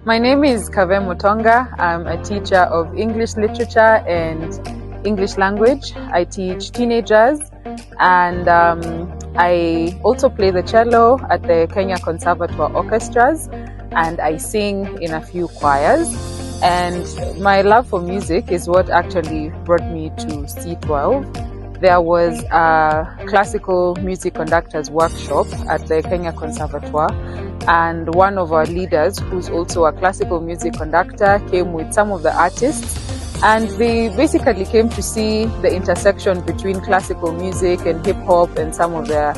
My name is Kavee Mutonga. I'm a teacher of English literature and English language. I teach teenagers, and I also play the cello at the Kenya Conservatoire orchestras, and I sing in a few choirs. And my love for music is what actually brought me to C12. There was a classical music conductors workshop at the Kenya Conservatoire, and one of our leaders, who's also a classical music conductor, came with some of the artists, and they basically came to see the intersection between classical music and hip hop and some of the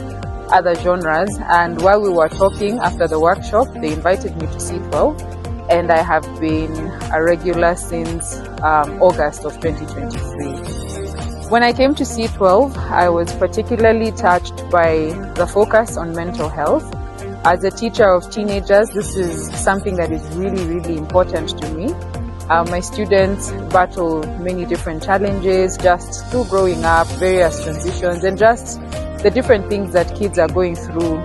other genres. And while we were talking after the workshop, they invited me to C12, and I have been a regular since August of 2023. When I came to C12, I was particularly touched by the focus on mental health. As a teacher of teenagers, this is something that is really, really important to me. My students battle many different challenges just through growing up, various transitions, and just the different things that kids are going through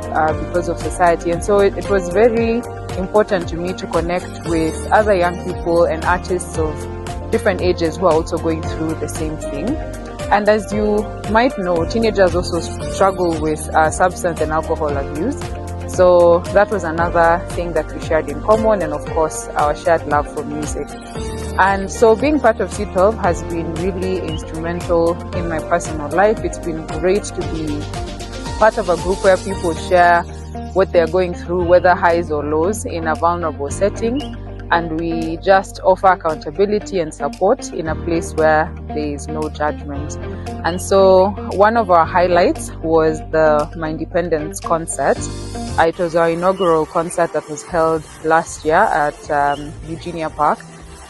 because of society. And so it was very important to me to connect with other young people and artists of different ages who are also going through the same thing. And as you might know, teenagers also struggle with substance and alcohol abuse. So that was another thing that we shared in common, and of course, our shared love for music. And so being part of C12 has been really instrumental in my personal life. It's been great to be part of a group where people share what they're going through, whether highs or lows, in a vulnerable setting. And we just offer accountability and support in a place where there is no judgment. And so one of our highlights was My Independence concert. It was our inaugural concert that was held last year at Eugenia Park.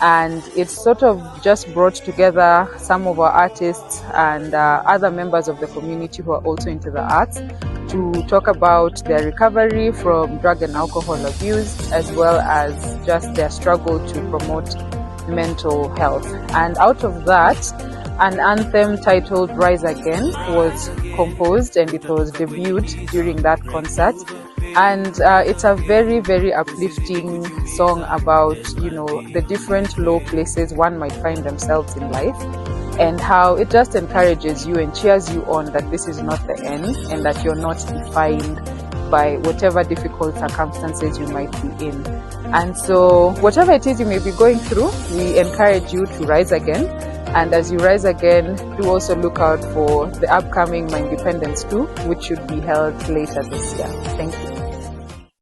And it sort of just brought together some of our artists and other members of the community who are also into the arts to talk about their recovery from drug and alcohol abuse, as well as just their struggle to promote mental health. And out of that, an anthem titled Rise Again was composed, and it was debuted during that concert. And it's a very, very uplifting song about, the different low places one might find themselves in life, and how it just encourages you and cheers you on that this is not the end, and that you're not defined by whatever difficult circumstances you might be in. And so whatever it is you may be going through, we encourage you to rise again. And as you rise again, do also look out for the upcoming My Independence 2, which should be held later this year. Thank you.